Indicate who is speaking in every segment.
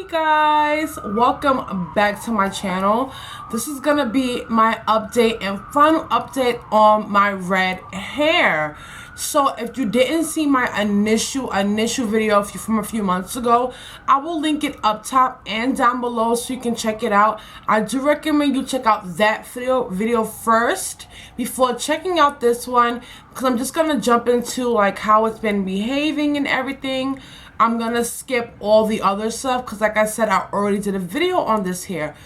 Speaker 1: Hey guys, welcome back to my channel. This is gonna be my update and final update on my red hair. So if you didn't see my initial video from a few months ago, I will link it up top and down below so you can check it out. I do recommend you check out that video first before checking out this one, because I'm just gonna jump into like how it's been behaving and everything. I'm gonna skip all the other stuff because like I said, I already did a video on this hair.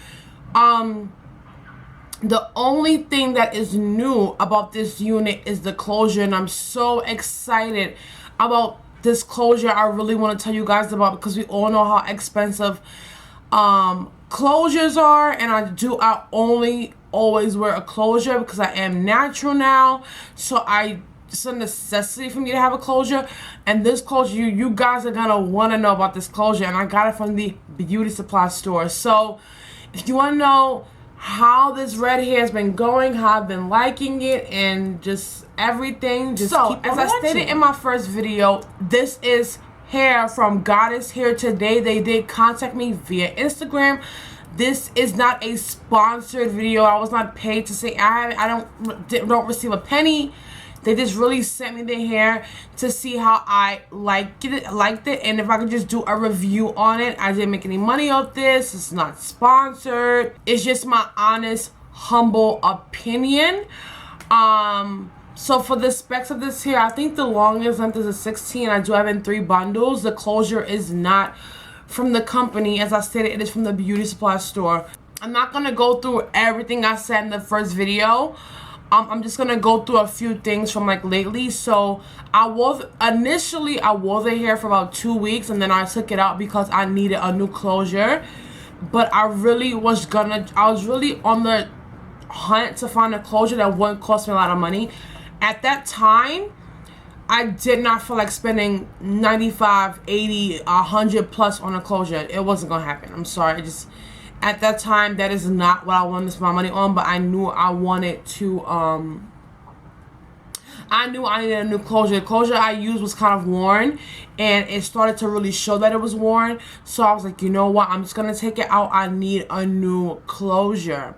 Speaker 1: The only thing that is new about this unit is the closure, and I'm so excited about this closure. I really want to tell you guys about, because we all know how expensive closures are, and I only always wear a closure because I am natural now, so it's a necessity for me to have a closure. And this closure, you guys are gonna want to know about this closure, and I got it from the beauty supply store. So if you want to know how this red hair has been going, how I've been liking it, and just everything, just keep as I stated in my first video, this is hair from GoddessHairToday. They did contact me via Instagram. This is not a sponsored video. I was not paid to say. I don't receive a penny. They just really sent me the hair to see how I liked it, and if I could just do a review on it. I didn't make any money off this. It's not sponsored. It's just my honest, humble opinion. So for the specs of this hair, I think the longest length is a 16. I do have in 3 bundles. The closure is not from the company. As I stated, it is from the beauty supply store. I'm not going to go through everything I said in the first video. I'm just gonna go through a few things from like lately. So initially I wore the hair for about 2 weeks, and then I took it out because I needed a new closure. But I was really on the hunt to find a closure that wouldn't cost me a lot of money. At that time, I did not feel like spending 95, 80, 100 plus on a closure. It wasn't gonna happen. I'm sorry. At that time, that is not what I wanted to spend my money on, but I knew I wanted to, I knew I needed a new closure. The closure I used was kind of worn, and it started to really show that it was worn. So I was like, you know what, I'm just going to take it out. I need a new closure.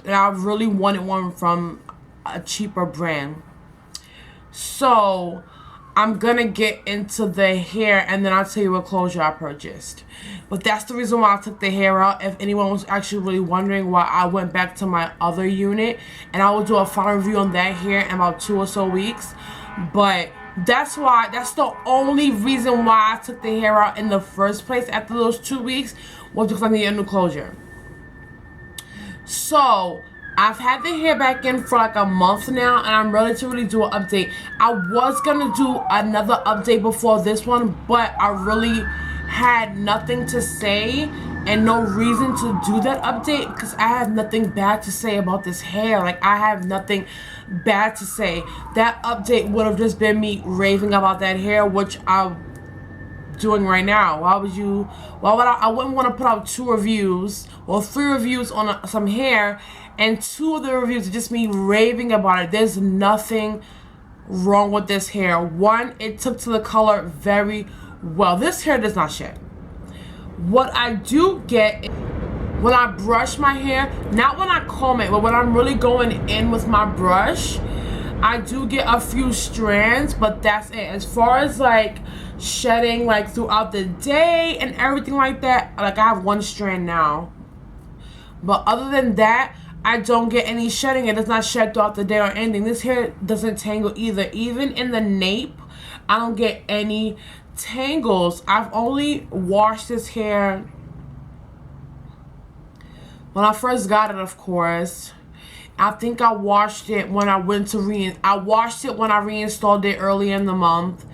Speaker 1: And I really wanted one from a cheaper brand. So I'm gonna get into the hair, and then I'll tell you what closure I purchased. But that's the reason why I took the hair out, if anyone was actually really wondering why I went back to my other unit. And I will do a final review on that hair in about 2 or so weeks. But that's the only reason why I took the hair out in the first place after those 2 weeks, was because I needed a new closure. So I've had the hair back in for like a month now, and I'm ready to really do an update. I was gonna do another update before this one, but I really had nothing to say and no reason to do that update, because I have nothing bad to say about this hair. Like, I have nothing bad to say. That update would have just been me raving about that hair, which I'm doing right now. I wouldn't want to put out 2 reviews or 3 reviews on some hair, and 2 of the reviews are just me raving about it. There's nothing wrong with this hair. One, it took to the color very well. This hair does not shed. What I do get when I brush my hair, not when I comb it, but when I'm really going in with my brush, I do get a few strands, but that's it. As far as like shedding like throughout the day and everything like that, like I have 1 strand now. But other than that, I don't get any shedding. It does not shed throughout the day or anything. This hair doesn't tangle either. Even in the nape, I don't get any tangles. I've only washed this hair when I first got it, of course. I think I washed it when I went to I washed it when I reinstalled it early in the month,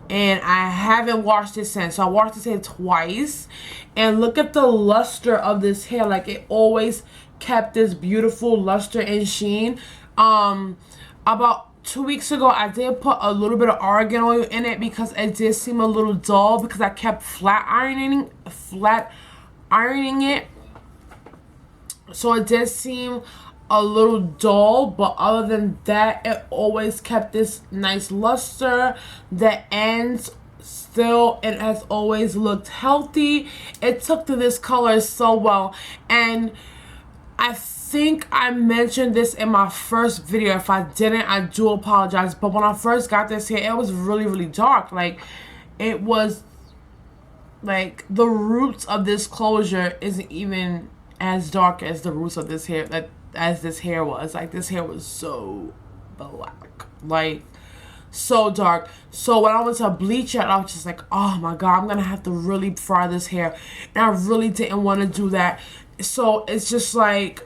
Speaker 1: and I haven't washed it since. So I washed this hair twice, and look at the luster of this hair. Like, it always kept this beautiful luster and sheen. About 2 weeks ago, I did put a little bit of argan oil in it because it did seem a little dull, because I kept flat ironing it. So it did seem a little dull, but other than that, it always kept this nice luster. The ends still, it has always looked healthy. It took to this color so well. And I think I mentioned this in my first video. If I didn't, I do apologize. But when I first got this hair, it was really, really dark. Like, it was like the roots of this closure isn't even as dark as the roots of this hair, as this hair was. Like, this hair was so black, like so dark. So when I went to bleach it, I was just like, oh my god, I'm gonna have to really fry this hair, and I really didn't want to do that. So it's just like,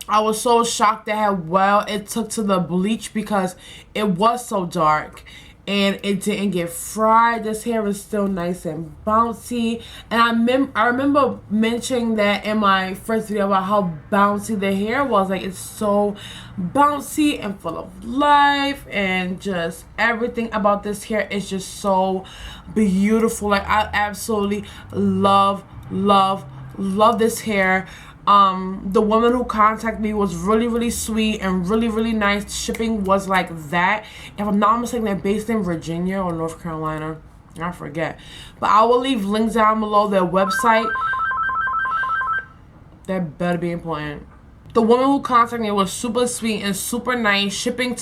Speaker 1: I was so shocked at how well it took to the bleach, because it was so dark and it didn't get fried. This hair is still nice and bouncy. And I remember mentioning that in my first video about how bouncy the hair was. Like, it's so bouncy and full of life, and just everything about this hair is just so beautiful. Like, I absolutely love this hair. The woman who contacted me was really, really sweet and really, really nice. Shipping was like that. If I'm not mistaken, they're based in Virginia or North Carolina. I forget. But I will leave links down below their website. That better be important. The woman who contacted me was super sweet and super nice. Shipping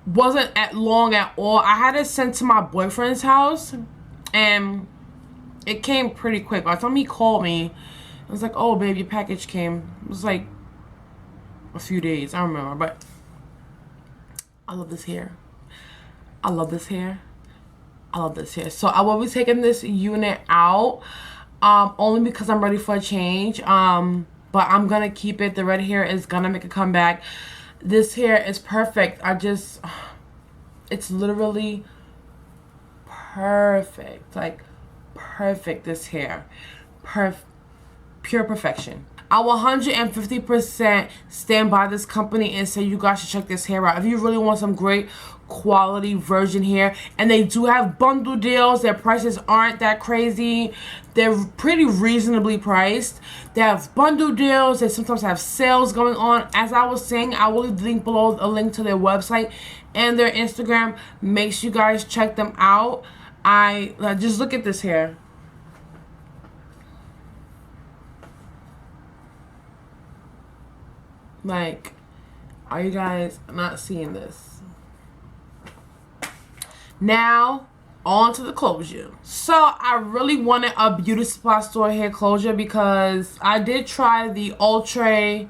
Speaker 1: wasn't long at all. I had it sent to my boyfriend's house, and it came pretty quick. By the time he called me, I was like, oh, babe, your package came. It was like a few days. I don't remember. But I love this hair. I love this hair. I love this hair. So I will be taking this unit out, only because I'm ready for a change. But I'm going to keep it. The red hair is going to make a comeback. This hair is perfect. It's literally perfect. Like, perfect, this hair. Pure perfection. I 150% stand by this company and say you guys should check this hair out. If you really want some great quality virgin hair, and they do have bundle deals. Their prices aren't that crazy. They're pretty reasonably priced. They have bundle deals. They sometimes have sales going on. As I was saying, I will leave the link below, a link to their website and their Instagram. Make sure you guys check them out. Just look at this hair. Like, are you guys not seeing this? Now, on to the closure. So, I really wanted a beauty supply store hair closure, because I did try the Ultra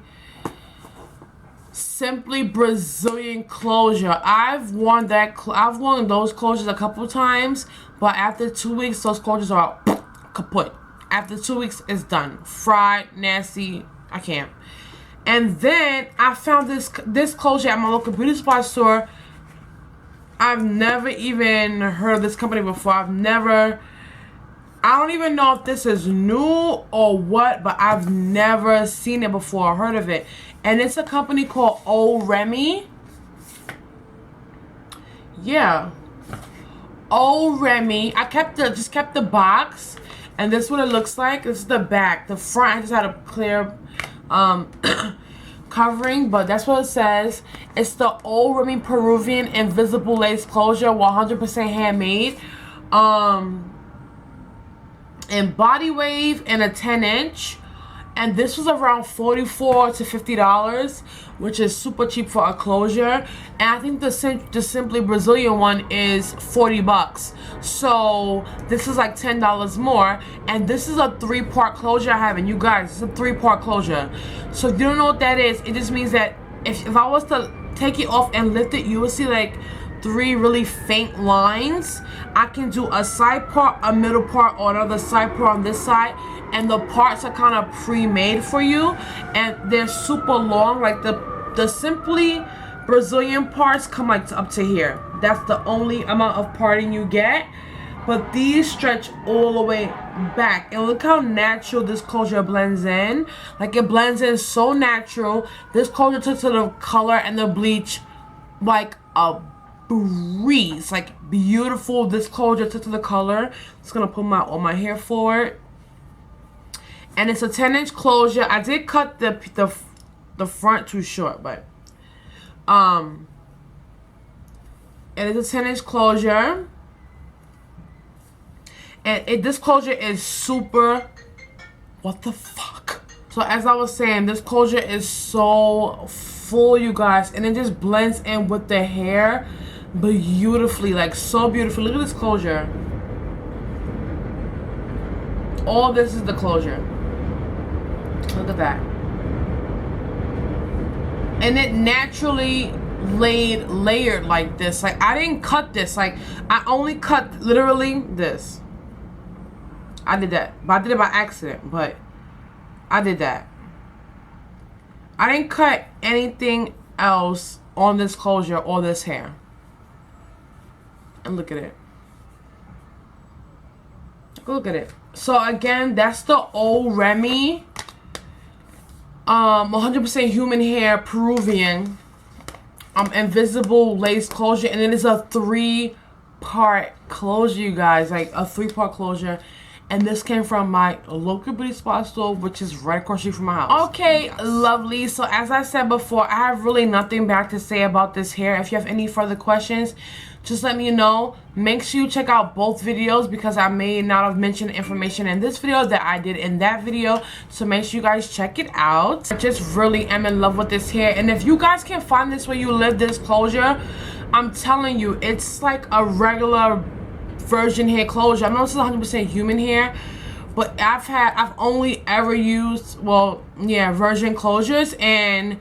Speaker 1: Simply Brazilian closure. I've worn those closures a couple times, but after 2 weeks, those closures are kaput. After 2 weeks, it's done. Fried, nasty. I can't. And then I found this closure at my local beauty supply store. I've never even heard of this company before. I don't even know if this is new or what, but I've never seen it before or heard of it. And it's a company called Old Remy. Yeah. Old Remy. I just kept the box, and this is what it looks like. This is the back. The front, I just had a clear covering, but that's what it says. It's the Old Remy Peruvian Invisible Lace Closure, 100% handmade, and body wave, and a 10-inch. And this was around $44 to $50, which is super cheap for a closure. And I think the Simply Brazilian one is 40 bucks. So this is like $10 more. And this is a 3-part closure I have. And you guys, it's a 3-part closure. So if you don't know what that is, it just means that if I was to take it off and lift it, you will see like 3 really faint lines. I can do a side part, a middle part, or another side part on this side. And the parts are kind of pre-made for you, and they're super long. Like the Simply Brazilian parts come like up to here. That's the only amount of parting you get, but these stretch all the way back. And look how natural this closure blends in. Like, it blends in so natural. This closure took to the color and the bleach like a breeze. Like, beautiful. This closure took to the color. Just gonna put all my hair forward. And it's a 10-inch closure. I did cut the front too short, but it is a 10-inch closure. And this closure is super, what the fuck? So as I was saying, this closure is so full, you guys, and it just blends in with the hair beautifully, like so beautifully. Look at this closure. All this is the closure. Look at that. And it naturally layered like this. Like, I didn't cut this. Like, I only cut literally this. I did that, but I did it by accident, but I did that. I didn't cut anything else on this closure or this hair. And look at it. Look at it. So again, that's the old Remy 100% human hair Peruvian invisible lace closure, and it is a 3-part closure, you guys, like a 3-part closure. And this came from my local beauty spot store, which is right across the street from my house. Okay, lovely. So as I said before, I have really nothing bad to say about this hair. If you have any further questions, just let me know. Make sure you check out both videos, because I may not have mentioned information in this video that I did in that video. So make sure you guys check it out. I just really am in love with this hair. And if you guys can find this where you live, this closure, I'm telling you, it's like a regular virgin hair closure. I know this is 100% human hair, but I've only ever used, well, yeah, virgin closures, and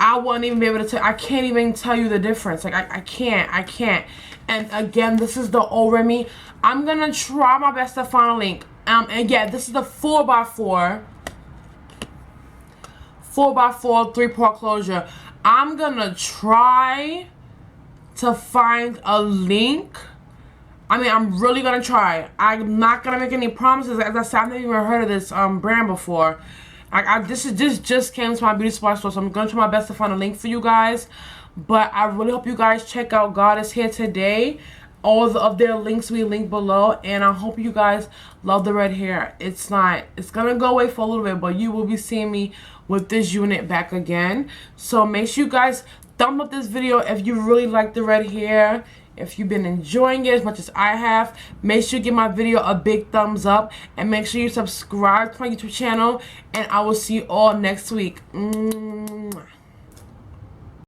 Speaker 1: I wouldn't even be able to tell. I can't even tell you the difference. Like, I can't. And again, this is the old Remy. I'm gonna try my best to find a link. And yeah, this is the 4x4 3-part closure. I'm gonna try to find a link. I mean, I'm really gonna try. I'm not gonna make any promises. As I said, I've never even heard of this brand before. This just came to my beauty spot store, so I'm gonna try my best to find a link for you guys. But I really hope you guys check out Goddess Hair Today. All of their links we link below, and I hope you guys love the red hair. It's gonna go away for a little bit, but you will be seeing me with this unit back again. So make sure you guys thumb up this video if you really like the red hair. If you've been enjoying it as much as I have, make sure you give my video a big thumbs up, and make sure you subscribe to my YouTube channel, and I will see you all next week. Mwah.